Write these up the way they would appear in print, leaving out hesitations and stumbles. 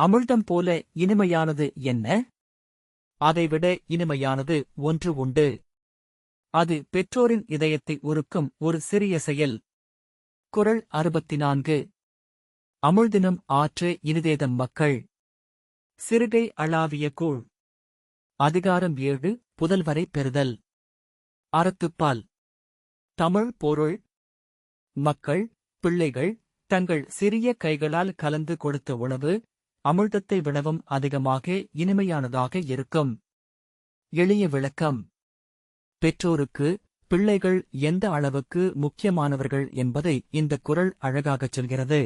அமிழ்தம் போல இனிமையானது என்ன? அதைவிட இனிமையானது ஒன்று உண்டு. அது பெற்றோரின் இதயத்தை உருக்கும் ஒரு சிறிய செயல். குறள் 64. அமிழ்தினும் ஆற்று இனிதேதம் மக்கள். சிறுகை அளாவிய கூழ். அதிகாரம் 7. புதல்வரை பெறுதல். அறத்துப்பால். தமிழ் பொருள். மக்கள், பிள்ளைகள் தங்கள் சிறிய கைகளால் கலந்து கொடுத்த உணவு அமிழ்தத்தை விடவும் அதிகமாக இனிமையானதாக இருக்கும். எளிய விளக்கம். பெற்றோருக்கு பிள்ளைகள் எந்த அளவுக்கு முக்கியமானவர்கள் என்பதை இந்த குறள் அழகாகச் சொல்கிறது.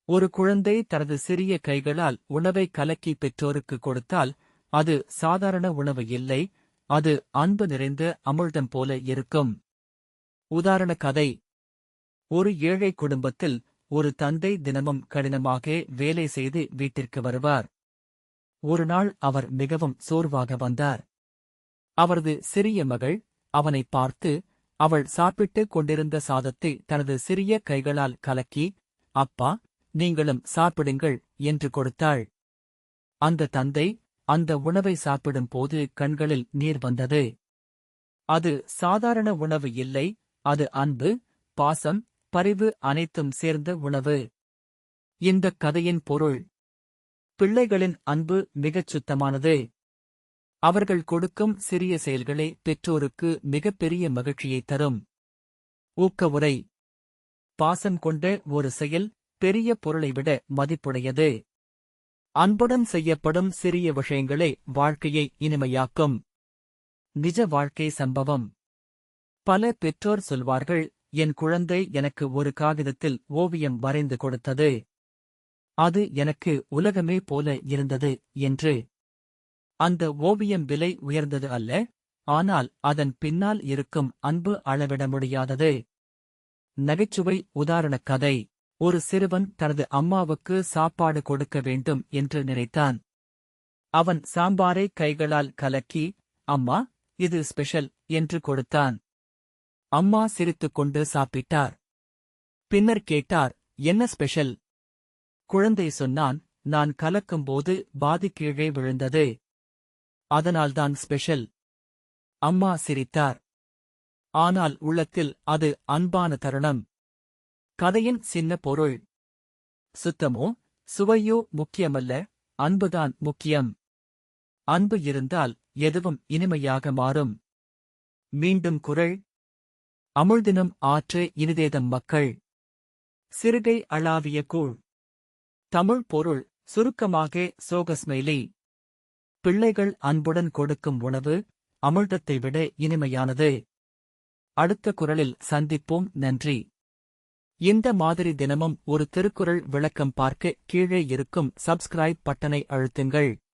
ஒரு குழந்தை தனது சிறிய கைகளால் உணவை கலக்கி பெற்றோருக்கு கொடுத்தால் அது சாதாரண உணவு இல்லை, அது அன்பு நிறைந்த அமிழ்தம் போல இருக்கும். உதாரண கதை. ஒரு ஏழை குடும்பத்தில் ஒரு தந்தை தினமும் கடினமாக வேலை செய்து வீட்டிற்கு வருவார். ஒரு நாள் அவர் மிகவும் சோர்வாக வந்தார். அவரது சிறிய மகள் அவனை பார்த்து, அவள் சாப்பிட்டுக் கொண்டிருந்த சாதத்தை தனது சிறிய கைகளால் கலக்கி, அப்பா, நீங்களும் சாப்பிடுங்கள் என்று கொடுத்தாள். அந்த தந்தை அந்த உணவை சாப்பிடும் போது கண்களில் நீர் வந்தது. அது சாதாரண உணவு இல்லை, அது அன்பு, பாசம், பரிவு அனைத்தும் சேர்ந்த உணவு. இந்தக் கதையின் பொருள். பிள்ளைகளின் அன்பு மிகச் சுத்தமானது. அவர்கள் கொடுக்கும் சிறிய செயல்களே பெற்றோருக்கு மிகப்பெரிய மகிழ்ச்சியைத் தரும். ஊக்கவுரை. பாசம் கொண்ட ஒரு செயல் பெரிய பொருளை விட மதிப்புடையது. அன்புடன் செய்யப்படும் சிறிய விஷயங்களே வாழ்க்கையை இனிமையாக்கும். நிஜ வாழ்க்கை சம்பவம். பல பெற்றோர் சொல்வார்கள், என் குழந்தை எனக்கு ஒரு காகிதத்தில் ஓவியம் வரைந்து கொடுத்தது. அது எனக்கு உலகமே போல இருந்தது என்று. அந்த ஓவியம் விலை உயர்ந்தது அல்ல, ஆனால் அதன் பின்னால் இருக்கும் அன்பு அளவிட முடியாதது. நகைச்சுவை உதாரணக் கதை. ஒரு சிறுவன் தனது அம்மாவுக்கு சாப்பாடு கொடுக்க வேண்டும் என்று நினைத்தான். அவன் சாம்பாரை கைகளால் கலக்கி, அம்மா, இது ஸ்பெஷல் என்று கொடுத்தான். அம்மா சிரித்துக்கொண்டு சாப்பிட்டார். பின்னர் கேட்டார், என்ன ஸ்பெஷல்? குழந்தை சொன்னான், நான் கலக்கும்போது பாதி கீழே விழுந்தது. அதனால்தான் ஸ்பெஷல். அம்மா சிரித்தார். ஆனால் உள்ளத்தில் அது அன்பான தருணம். கதையின் சின்ன பொருள். சுத்தமோ சுவையோ முக்கியமல்ல, அன்புதான் முக்கியம். அன்பு இருந்தால் எதுவும் இனிமையாக மாறும். மீண்டும் குறள். அமிழ்தினும் ஆற்று இனிதேதம் மக்கள். சிறுகை அளாவிய கூழ். தமிழ் பொருள். சுருக்கமாக சோகஸ்மெய்லி. பிள்ளைகள் அன்புடன் கொடுக்கும் உணவு அமிழ்தத்தை விட இனிமையானது. அடுத்த குறளில் சந்திப்போம். நன்றி. இந்த மாதிரி தினமும் ஒரு திருக்குறள் விளக்கம் பார்க்க கீழே இருக்கும் சப்ஸ்கிரைப் பட்டனை அழுத்துங்கள்.